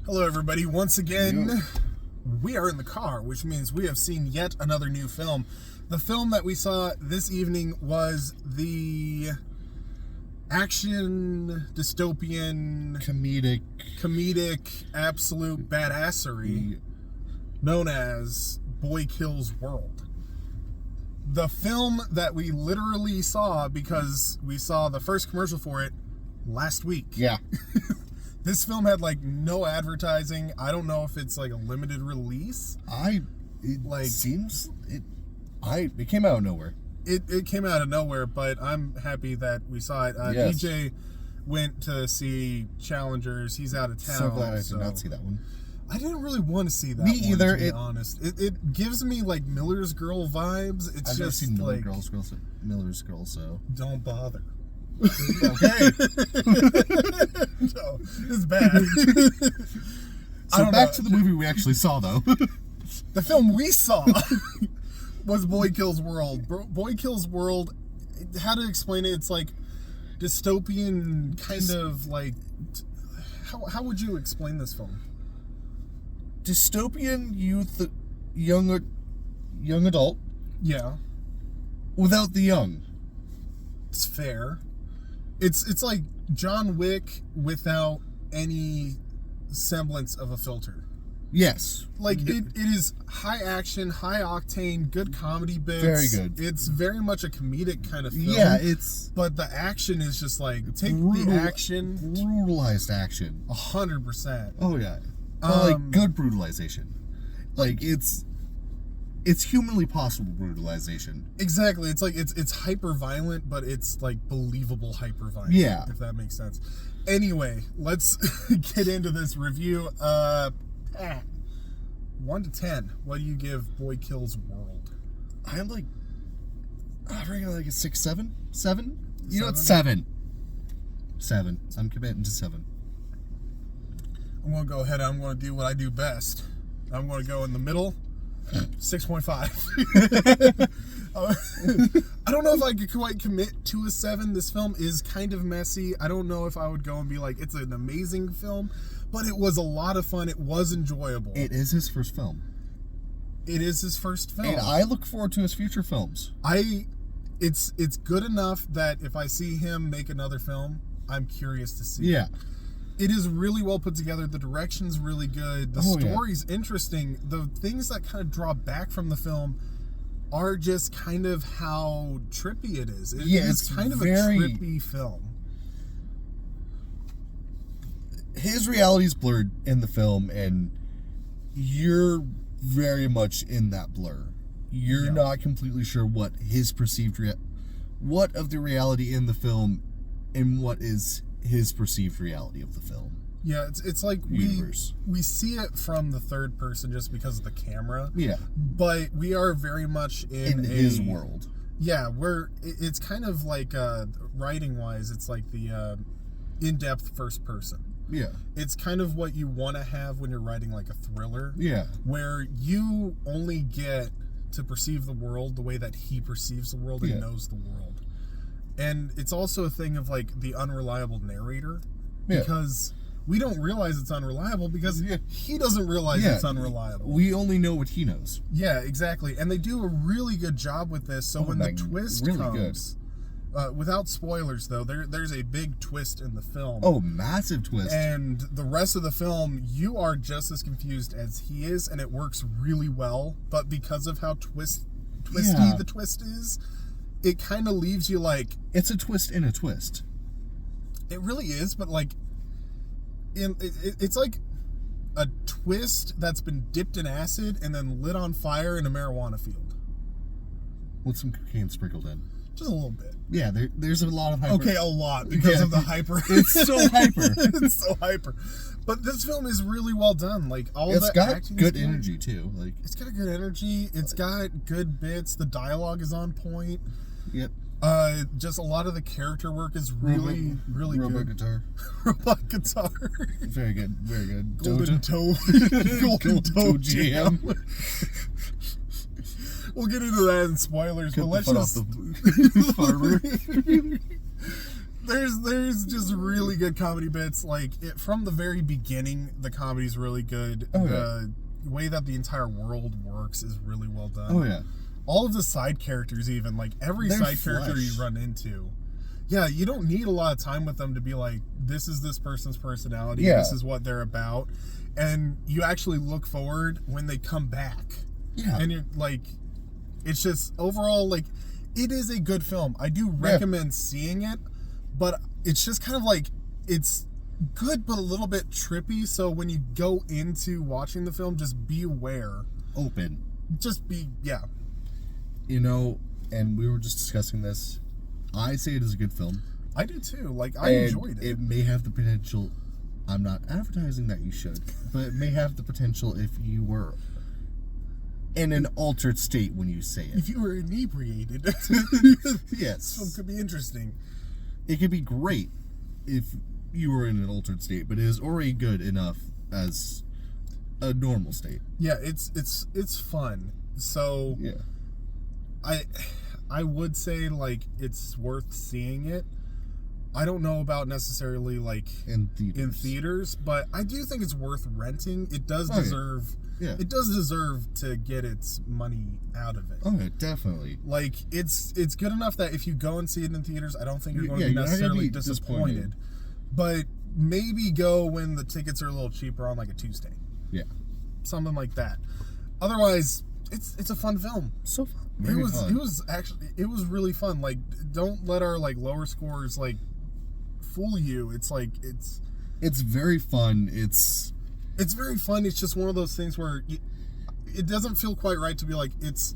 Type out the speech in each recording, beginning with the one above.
Hello, everybody. Once again, we are in the car, which means we have seen yet another new film. The film that we saw this evening was the action, dystopian, comedic, absolute badassery known as Boy Kills World. The film that we literally saw because we saw the first commercial for it last week. Yeah. This film had like no advertising. I don't know if it's like a limited release. It came out of nowhere. It came out of nowhere, but I'm happy that we saw it. Yes. DJ went to see Challengers. He's out of town. So glad I did not see that one. I didn't really want to see that. Me one, either. To be honest, it gives me like Miller's Girl vibes. It's I've never just seen like Miller's Girl, so don't bother. okay. No, it's bad. So back to the movie we actually saw, though. The film we saw was Boy Kills World. Boy Kills World, how to explain it? It's like dystopian, kind of like... How would you explain this film? Dystopian youth, young adult. Yeah. Without the young. It's fair. It's like John Wick without any semblance of a filter. Yes. Like, it is high action, high octane, good comedy bits. Very good. It's very much a comedic kind of film. Yeah, But the action is just like, take brutal, the action. Brutalized action. 100%. Oh, yeah. Like, good brutalization. Like, it's humanly possible brutalization. Exactly. It's like, it's hyper violent, but it's like believable hyper violent. Yeah. If that makes sense. Anyway, let's get into this review. 1 to 10. What do you give Boy Kills World? I reckon like a 6, 7? 7? You know, it's 7. 7. I'm committing to 7. I'm going to go ahead and I'm going to do what I do best. I'm going to go in the middle. 6.5. I don't know if I could quite commit to a 7. This film is kind of messy. I don't know if I would go and be like, it's an amazing film, but it was a lot of fun. It was enjoyable. It is his first film. It is his first film. And I look forward to his future films. It's good enough that if I see him make another film, I'm curious to see. Yeah. It is really well put together. The direction's really good. The story's interesting. The things that kind of draw back from the film are just kind of how trippy it is. It's kind of a trippy film. His reality's blurred in the film, and you're very much in that blur. You're not completely sure what his perceived what of the reality in the film and what is his perceived reality of the film. Yeah, it's like we see it from the third person just because of the camera. Yeah. But we are very much in his world. Yeah, it's kind of like writing wise, it's like the in-depth first person. Yeah. It's kind of what you want to have when you're writing like a thriller. Yeah. Where you only get to perceive the world the way that he perceives the world and knows the world. And it's also a thing of like the unreliable narrator, because we don't realize it's unreliable because he doesn't realize it's unreliable. We only know what he knows. Yeah, exactly. And they do a really good job with this. So when the twist comes, without spoilers though, there's a big twist in the film. Oh, massive twist. And the rest of the film, you are just as confused as he is, and it works really well. But because of how twisty the twist is, it kind of leaves you like... It's a twist in a twist. It really is, but like... It's like a twist that's been dipped in acid and then lit on fire in a marijuana field. With some cocaine sprinkled in. Just a little bit. Yeah, there's a lot of hyper... Okay, a lot, because of the hyper. It's so hyper. It's so hyper. But this film is really well done. Like, it's got good energy, too. Like, it's got good energy. It's got good bits. The dialogue is on point. Yep. Just a lot of the character work is really good. Robot guitar. Robot guitar. Very good. Very good. Golden toe jam. We'll get into that in spoilers, but let's just... the farmer. there's just really good comedy bits. Like from the very beginning, the comedy's really good. The way that the entire world works is really well done. Oh yeah. All of the side characters, even like every side character you run into. Yeah, you don't need a lot of time with them to be like, this is this person's personality. Yeah. This is what they're about. And you actually look forward when they come back. Yeah. And you're like, it's just overall, like, it is a good film. I do recommend seeing it, but it's just kind of like, it's good, but a little bit trippy. So when you go into watching the film, just be aware. Open. Just be, You know, and we were just discussing this. I say it is a good film. I do too. Like, I enjoyed it. It may have the potential. I'm not advertising that you should, but it may have the potential if you were in an altered state when you say it. If you were inebriated. Yes. This could be interesting. It could be great if you were in an altered state, but it is already good enough as a normal state. Yeah, it's fun. So yeah. I would say, like, it's worth seeing it. I don't know about necessarily, like, in theaters, but I do think it's worth renting. It does deserve... Yeah. It does deserve to get its money out of it. Oh, yeah, definitely. Like, it's good enough that if you go and see it in theaters, I don't think you're going to be necessarily disappointed. But maybe go when the tickets are a little cheaper on, like, a Tuesday. Yeah. Something like that. Otherwise, it's a fun film. So fun. It was really fun. Like, don't let our, like, lower scores, like, fool you. It's like, it's very fun. It's very fun. It's just one of those things where it doesn't feel quite right to be like, it's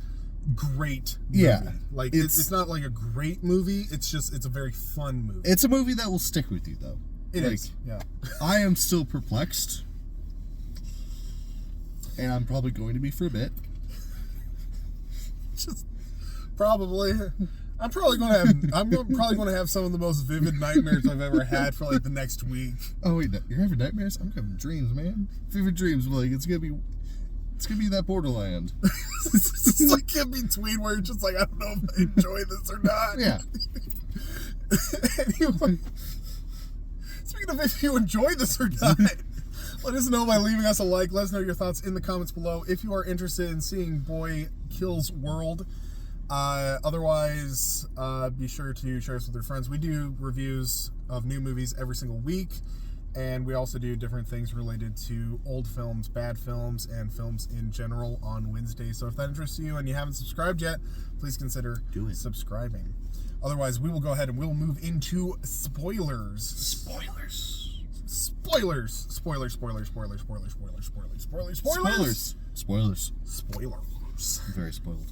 great movie. Yeah. Like, it's not like a great movie. It's a very fun movie. It's a movie that will stick with you, though. It is. Yeah. I am still perplexed. And I'm probably going to be for a bit. Just probably. I'm probably going to have some of the most vivid nightmares I've ever had for like the next week. Oh wait, you're having nightmares? I'm having dreams, man. Vivid dreams. Like it's gonna be that Borderland. It's like in between where you're just like, I don't know if I enjoy this or not. Yeah. Anyway, speaking of if you enjoy this or not, let us know by leaving us a like. Let us know your thoughts in the comments below. If you are interested in seeing Boy Kills World, otherwise, be sure to share us with your friends. We do reviews of new movies every single week, and we also do different things related to old films, bad films, and films in general on Wednesday. So if that interests you and you haven't subscribed yet, please consider subscribing. Otherwise, we will go ahead and we'll move into spoilers. Spoilers. I'm very spoiled.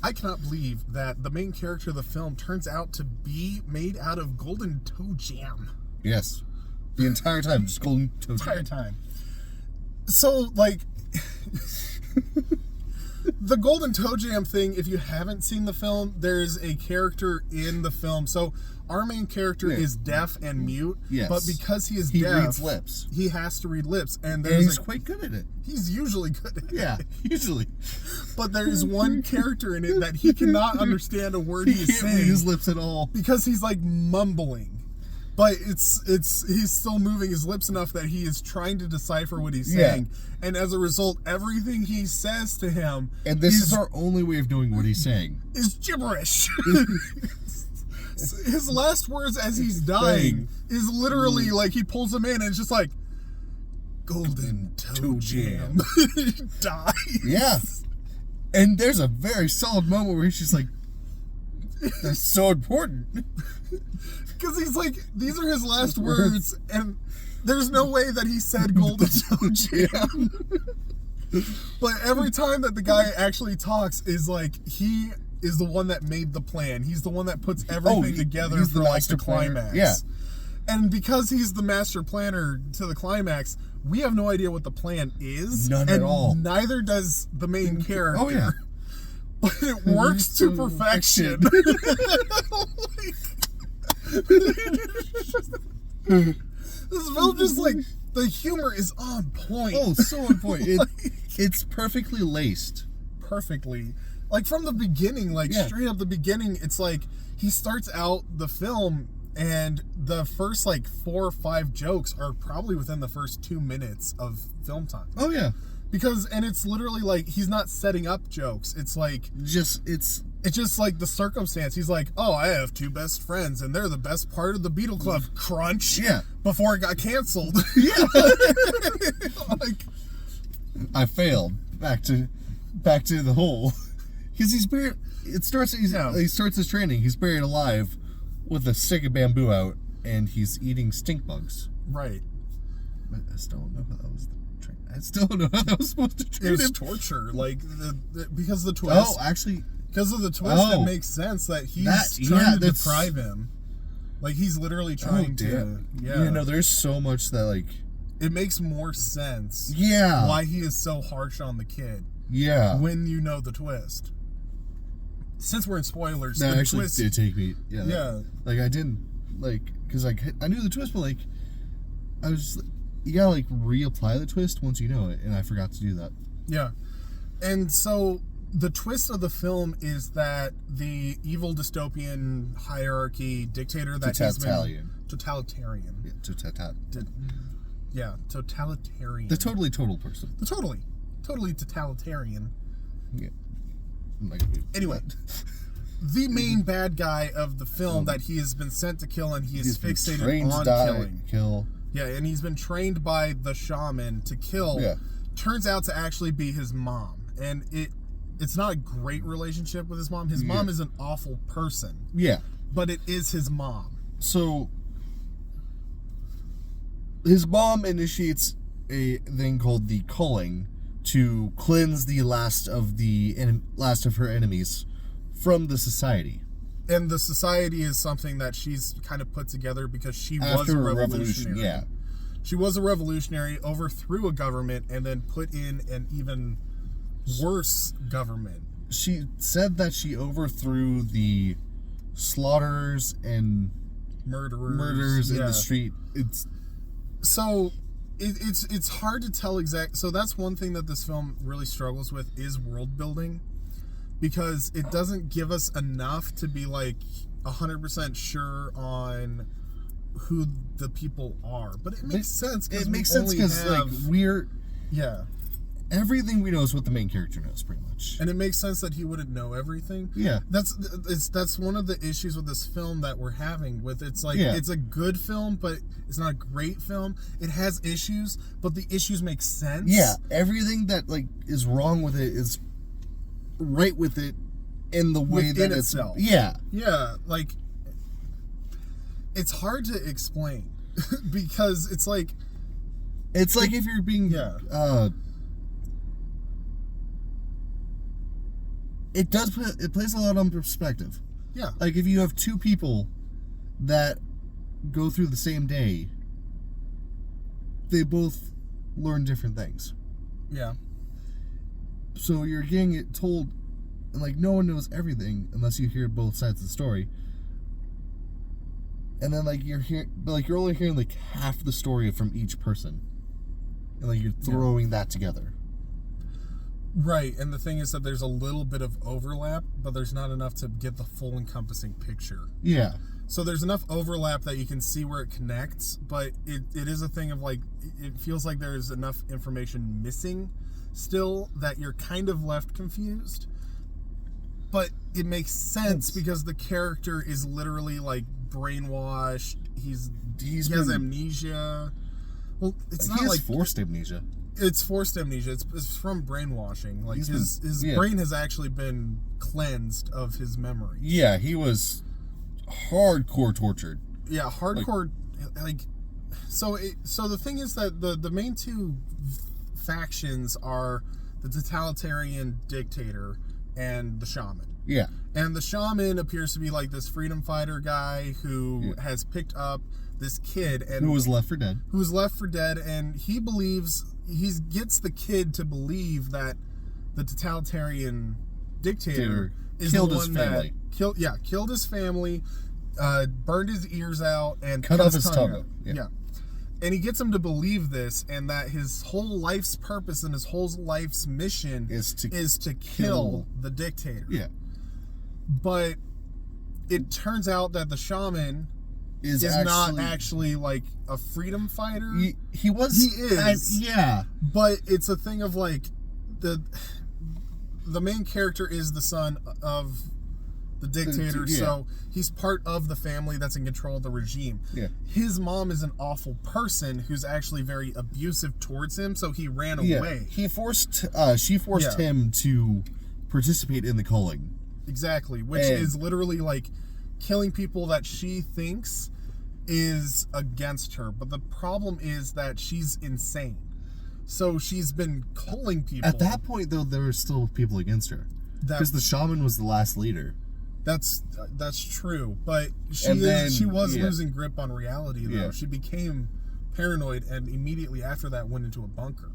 I cannot believe that the main character of the film turns out to be made out of golden toe jam. Yes. The entire time, just golden toe jam. The entire time. So, like, the golden toe jam thing, if you haven't seen the film, there's a character in the film. So, our main character is deaf and mute. Yes. But because he is deaf, he reads lips. He has to read lips. And he's quite good at it. He's usually good at it. Yeah, usually. But there's one character in it that he cannot understand a word he is saying. He can't read his lips at all. Because he's like mumbling. But he's still moving his lips enough that he is trying to decipher what he's saying. And as a result, everything he says to him... And this is our only way of knowing what he's saying. ...is gibberish. His last words as he's dying is literally like he pulls them in and it's just like, golden toe jam. He dies. Yeah. And there's a very solid moment where he's just like, that's so important. Because he's like, these are his last words, and there's no way that he said golden toe jam. But every time that the guy actually talks is like, he is the one that made the plan. He's the one that puts everything together for like the climax. Yeah. And because he's the master planner to the climax, we have no idea what the plan is. None at all. Neither does the main character. Oh, yeah. But it works to perfection. This film just like, the humor is on point. Oh, so on point. It's perfectly laced. Perfectly. Like from the beginning, like straight up the beginning, it's like he starts out the film And the first like 4 or 5 jokes are probably within the first 2 minutes of film time. Oh yeah. Because, and it's literally like, he's not setting up jokes. It's like, it's just like the circumstance. He's like, oh, I have 2 best friends and they're the best part of the Beatle Club. Crunch. Yeah. Before it got canceled. Yeah. Like, I failed. Back to the hole. Because he's buried. He starts his training. He's buried alive with a stick of bamboo out, and he's eating stink bugs. Right. I still don't know how that was. I still don't know how that was supposed to train him. It was torture, like because of the twist. Oh, actually, because of the twist, it makes sense that he's trying to deprive him. Like he's literally trying to. Yeah. You know, there's so much that like. It makes more sense. Yeah. Why he is so harsh on the kid. Yeah. When you know the twist. Since we're in spoilers, that the actually twist did take me. Yeah. Yeah. Like I didn't because like I knew the twist, but like I was. You gotta like reapply the twist once you know it, and I forgot to do that. Yeah. And so the twist of the film is that the evil dystopian hierarchy dictator that totalitarian. Totalitarian. Yeah, totalitarian. The totally total person. The totally totalitarian. Yeah. Anyway, the main bad guy of the film that he has been sent to kill, and he is fixated on killing. Yeah, and he's been trained by the shaman to kill. Yeah. Turns out to actually be his mom. And it's not a great relationship with his mom. His mom is an awful person. Yeah. But it is his mom. So his mom initiates a thing called the culling to cleanse the last of her enemies from the society. And the society is something that she's kind of put together because she was a revolutionary. Yeah. She was a revolutionary, overthrew a government, and then put in an even worse government. She said that she overthrew the slaughterers and murderers in the street. It's hard to tell exact. So that's one thing that this film really struggles with is world building. Because it doesn't give us enough to be like 100% sure on who the people are, but it makes sense. It makes sense because like everything we know is what the main character knows, pretty much, and it makes sense that he wouldn't know everything. Yeah, that's one of the issues with this film that we're having with it's like it's a good film, but it's not a great film. It has issues, but the issues make sense. Yeah, everything that like is wrong with it is right with it in the way within that itself. Yeah, like it's hard to explain because it's like if you're being it plays a lot on perspective. Yeah, like if you have 2 people that go through the same day, they both learn different things. Yeah. So you're getting it told, and like no one knows everything unless you hear both sides of the story. And then like you're only hearing like half the story from each person, and like you're throwing that together. Right, and the thing is that there's a little bit of overlap, but there's not enough to get the full encompassing picture. Yeah. So there's enough overlap that you can see where it connects, but it is a thing of like it feels like there's enough information missing still that you're kind of left confused, but it makes sense because the character is literally like brainwashed. He has amnesia. Well, it's not like forced amnesia. It's forced amnesia. It's from brainwashing. Like his brain has actually been cleansed of his memory. Yeah, he was hardcore tortured. Yeah, hardcore. So the thing is that the main 2 factions are the totalitarian dictator and the shaman. Yeah. And the shaman appears to be like this freedom fighter guy who has picked up this kid and who was left for dead, and he gets the kid to believe that the totalitarian dictator is killed the one his family. that killed his family, burned his ears out, and cut off his tongue. Yeah. And he gets him to believe this, and that his whole life's purpose and his whole life's mission is to kill the dictator. Yeah. But it turns out that the shaman is not actually like a freedom fighter. He was. He is. Yeah. But it's a thing of like the main character is the son of the dictator, so he's part of the family that's in control of the regime. Yeah. His mom is an awful person who's actually very abusive towards him, so he ran away. She forced him to participate in the culling. Exactly, which is literally like killing people that she thinks is against her. But the problem is that she's insane. So she's been culling people. At that point, though, there were still people against her. Because the shaman was the last leader. That's true. But she was losing grip on reality, though. Yeah. She became paranoid and immediately after that went into a bunker.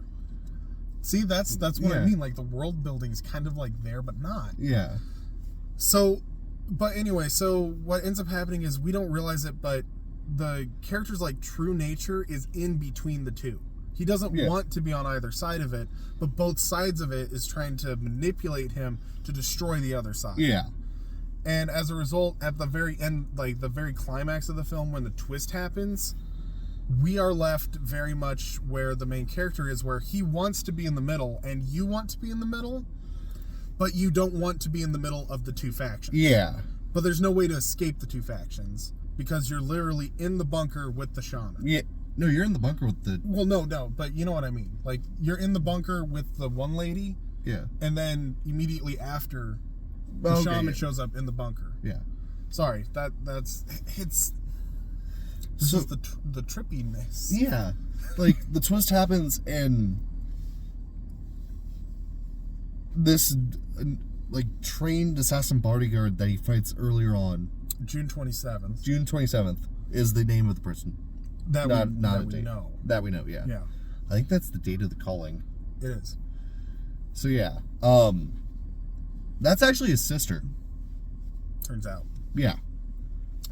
See, that's what I mean. Like, the world building is kind of like there, but not. Yeah. So, but anyway, so what ends up happening is we don't realize it, but the character's like true nature is in between the two. He doesn't want to be on either side of it, but both sides of it is trying to manipulate him to destroy the other side. Yeah. And as a result, at the very end, like the very climax of the film, when the twist happens, we are left very much where the main character is, where he wants to be in the middle, and you want to be in the middle, but you don't want to be in the middle of the two factions. Yeah. But there's no way to escape the two factions, because you're literally in the bunker with the shaman. Yeah. No, you're in the bunker with the... Well, no, but you know what I mean. Like, you're in the bunker with the one lady. Yeah. And then immediately after, the shaman shows up in the bunker. Yeah. Sorry, it's... This is the trippiness. Yeah. Like, the twist happens and this, like, trained assassin bodyguard that he fights earlier on... June 27th. June 27th is the name of the person. That we know. That we know, yeah. Yeah. I think that's the date of the calling. It is. So, yeah. That's actually his sister. Turns out. Yeah.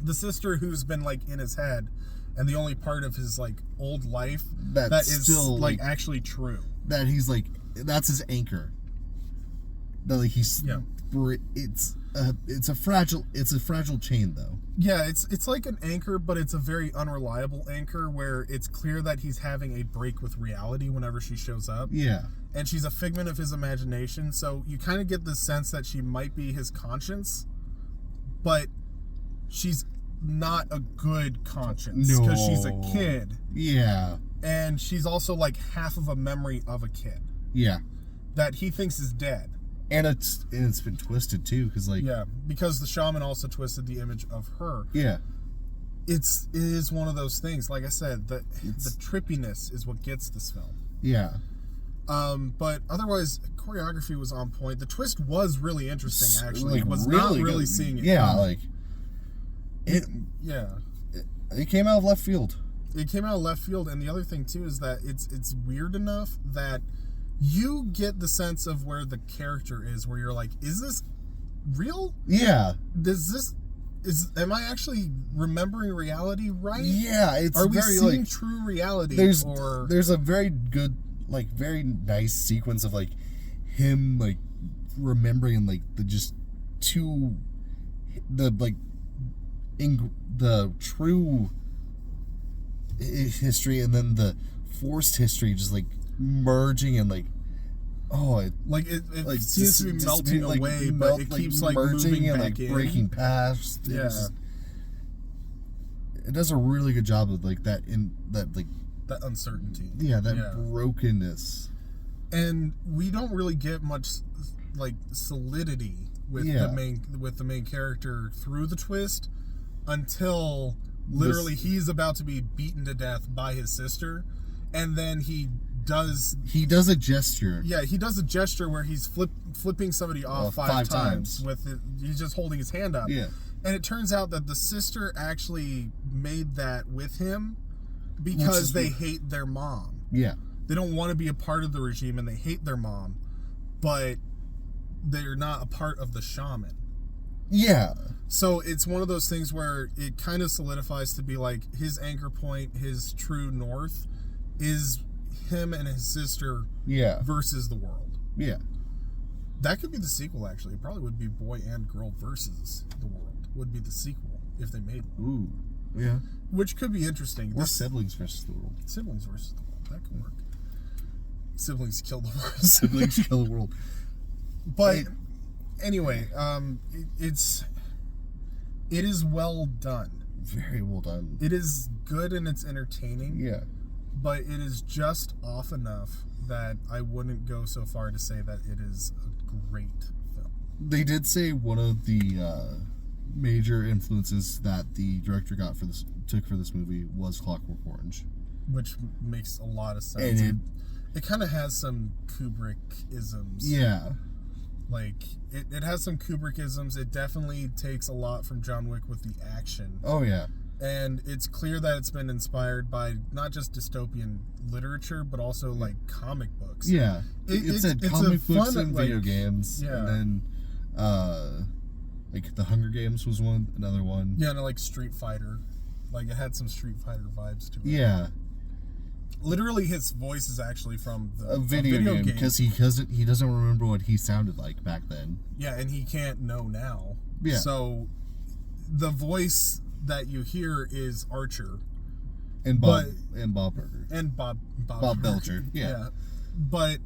The sister who's been, like, in his head, and the only part of his, like, old life that is still, like, actually true. That he's, like, that's his anchor. That, like, he's... Yeah. It's a fragile chain, though. Yeah, it's like an anchor, but it's a very unreliable anchor where it's clear that he's having a break with reality whenever she shows up. Yeah. And she's a figment of his imagination, so you kind of get the sense that she might be his conscience, but she's not a good conscience because she's a kid. Yeah. And she's also like half of a memory of a kid. Yeah. That he thinks is dead. And it's been twisted too, because like because the shaman also twisted the image of her. Yeah, it is one of those things. Like I said, the trippiness is what gets this film. Yeah. But otherwise, choreography was on point. The twist was really interesting. Actually, like, was really not really good. seeing it. Yeah, coming. like it. Yeah. It came out of left field. It came out of left field, and the other thing too is that it's weird enough that you get the sense of where the character is, where you're like, is this real? Yeah. Am I actually remembering reality right? Yeah, are we seeing true reality? There's a very good, like, very nice sequence of like him like remembering like the true history and then the forced history just like merging and like it like seems to be melting away, but it keeps like moving and back like in. breaking past. Yeah, it does a really good job of like that uncertainty. Yeah, that brokenness. And we don't really get much like solidity with the main character through the twist until literally he's about to be beaten to death by his sister, and then he does a gesture. Yeah, he does a gesture where he's flipping somebody off five times with it. He's just holding his hand up. Yeah. And it turns out that the sister actually made that with him because they hate their mom. Yeah. They don't want to be a part of the regime and they hate their mom, but they're not a part of the shaman. Yeah. So it's one of those things where it kind of solidifies to be like his anchor point, his true north is him and his sister versus the world. Yeah. That could be the sequel, actually. It probably would be boy and girl versus the world would be the sequel if they made one. Ooh. Yeah. Which could be interesting. Or siblings versus the world. Siblings versus the world. That could work. Siblings kill the world. Siblings kill the world. But anyway, it is well done. Very well done. It is good and it's entertaining. Yeah. But it is just off enough that I wouldn't go so far to say that it is a great film. They did say one of the major influences that the director took for this movie was Clockwork Orange, which makes a lot of sense. And it kind of has some Kubrick-isms. Yeah. Like, it has some Kubrick-isms. It definitely takes a lot from John Wick with the action. Oh, yeah. And it's clear that it's been inspired by not just dystopian literature, but also, like, comic books. Yeah. It's comic books and video games. Yeah. And then, like, The Hunger Games was another one. Yeah, and like Street Fighter. Like, it had some Street Fighter vibes to it. Yeah. Literally, his voice is actually from a video game because he doesn't remember what he sounded like back then. Yeah, and he can't know now. Yeah. So the voice that you hear is Archer and Bob Burger and Bob Belcher. Yeah. But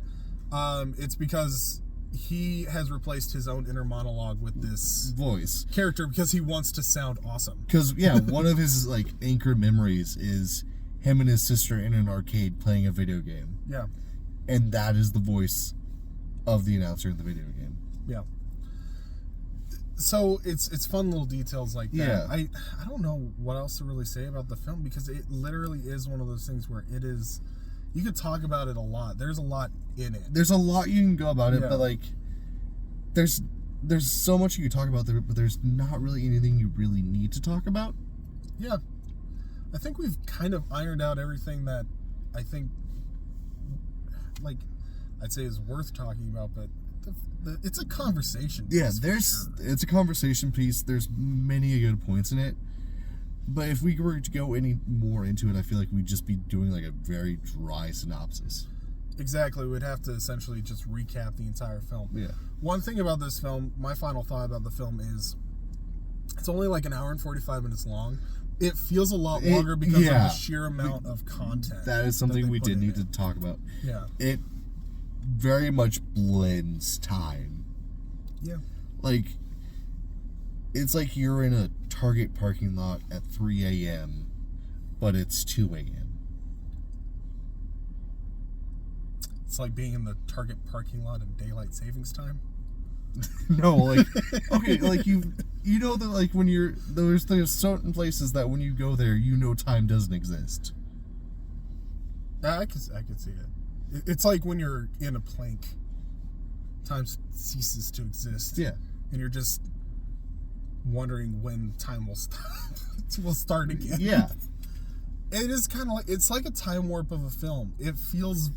it's because he has replaced his own inner monologue with this voice character because he wants to sound awesome. Because one of his like anchored memories is him and his sister in an arcade playing a video game. Yeah. And that is the voice of the announcer in the video game. Yeah. So it's fun little details like that. Yeah. I don't know what else to really say about the film because it literally is one of those things where it is, you could talk about it a lot. There's a lot in it. There's a lot you can go about it, but like there's so much you can talk about there, but there's not really anything you really need to talk about. Yeah. I think we've kind of ironed out everything that I think, like, I'd say is worth talking about, but it's a conversation piece. Yeah, it's a conversation piece. There's many good points in it. But if we were to go any more into it, I feel like we'd just be doing like a very dry synopsis. Exactly. We'd have to essentially just recap the entire film. Yeah. One thing about this film, my final thought about the film is it's only like an hour and 45 minutes long. It feels a lot longer because of the sheer amount of content. That is something we did need to talk about. Yeah. It very much blends time. Yeah. Like, it's like you're in a Target parking lot at 3 a.m., but it's 2 a.m. It's like being in the Target parking lot in daylight savings time. No, like, okay, like you know that like when there's certain places that when you go there, you know time doesn't exist. I could see it. It's like when you're in a plank, time ceases to exist. Yeah. And you're just wondering when time will start again. Yeah. It is kind of like, it's like a time warp of a film. It feels,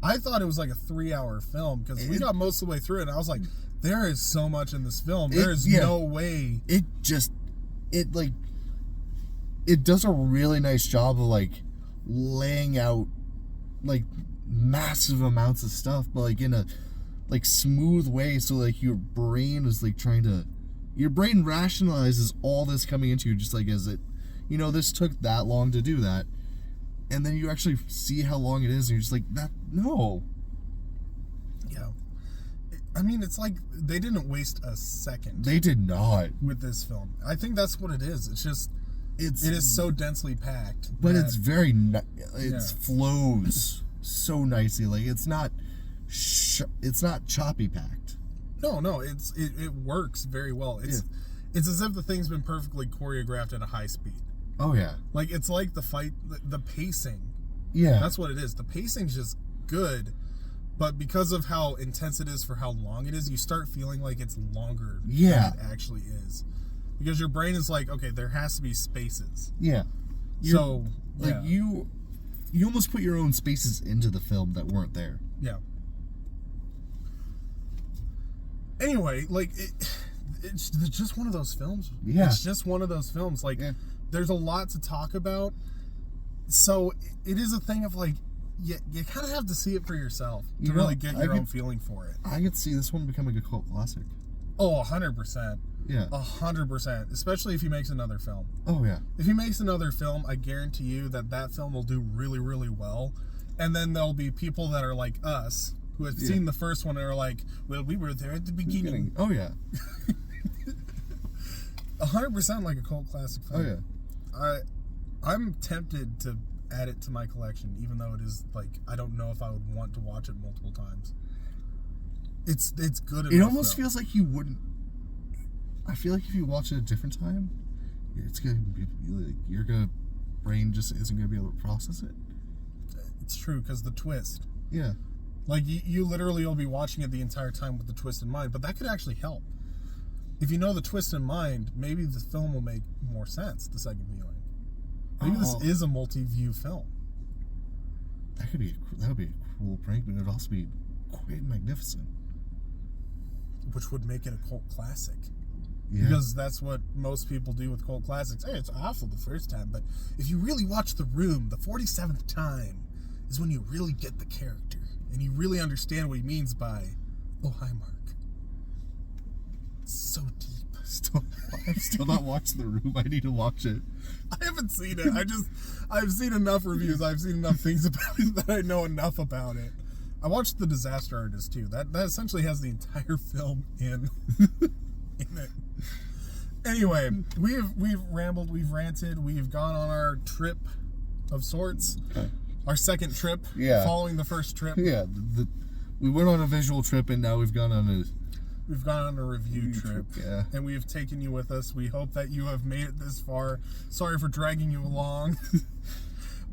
I thought it was like a 3-hour film because we got most of the way through it and I was like, there is so much in this film. There is no way. It does a really nice job of like laying out like massive amounts of stuff, but like in a like smooth way. So like your brain is like your brain rationalizes all this coming into you just like as it, this took that long to do that. And then you actually see how long it is and you're just like, no. Yeah. I mean, it's like they didn't waste a second. They did not. With this film. I think that's what it is. It's just, it is so densely packed. But it's very, flows so nicely. Like, it's not choppy packed. No, it works very well. It's as if the thing's been perfectly choreographed at a high speed. Oh, yeah. Like, it's like the fight, the pacing. Yeah. That's what it is. The pacing's just good. But because of how intense it is for how long it is, you start feeling like it's longer than it actually is. Because your brain is like, okay, there has to be spaces. Yeah. You almost put your own spaces into the film that weren't there. Yeah. Anyway, like, it's just one of those films. Yeah. It's just one of those films. Like, there's a lot to talk about. So, it is a thing of, like, you kind of have to see it for yourself to really get your own feeling for it. I could see this one becoming a cult classic. Oh, 100%. Yeah. 100%. Especially if he makes another film. Oh, yeah. If he makes another film, I guarantee you that film will do really, really well. And then there'll be people that are like us, who have seen the first one and are like, well, we were there at the beginning. Oh, yeah. 100% like a cult classic film. Oh, yeah. I'm tempted to add it to my collection, even though it is like, I don't know if I would want to watch it multiple times. It's good enough. It almost feels like you wouldn't. I feel like if you watch it a different time, it's gonna be like your brain just isn't gonna be able to process it. It's true, because the twist. Yeah. Like, you literally will be watching it the entire time with the twist in mind, but that could actually help. If you know the twist in mind, maybe the film will make more sense the second viewing. Maybe this is a multi-view film. That would be a cool prank, but it would also be quite magnificent. Which would make it a cult classic. Yeah. Because that's what most people do with cult classics. Hey, it's awful the first time, but if you really watch The Room, the 47th time is when you really get the character. And you really understand what he means by, oh, hi, Mark. It's so deep. I've still not watched The Room. I need to watch it. I haven't seen it. I've seen enough reviews. I've seen enough things about it that I know enough about it. I watched The Disaster Artist too. That essentially has the entire film in it. Anyway, we've rambled, we've ranted, we've gone on our trip of sorts. Our second trip, following the first trip. Yeah, we went on a visual trip, and now we've gone on a review trip. Yeah. And we have taken you with us. We hope that you have made it this far. Sorry for dragging you along.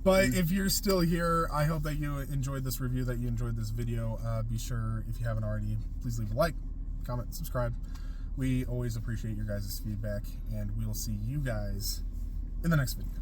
But if you're still here, I hope that you enjoyed this review, that you enjoyed this video. Be sure, if you haven't already, please leave a like, comment, subscribe. We always appreciate your guys' feedback, and we will see you guys in the next video.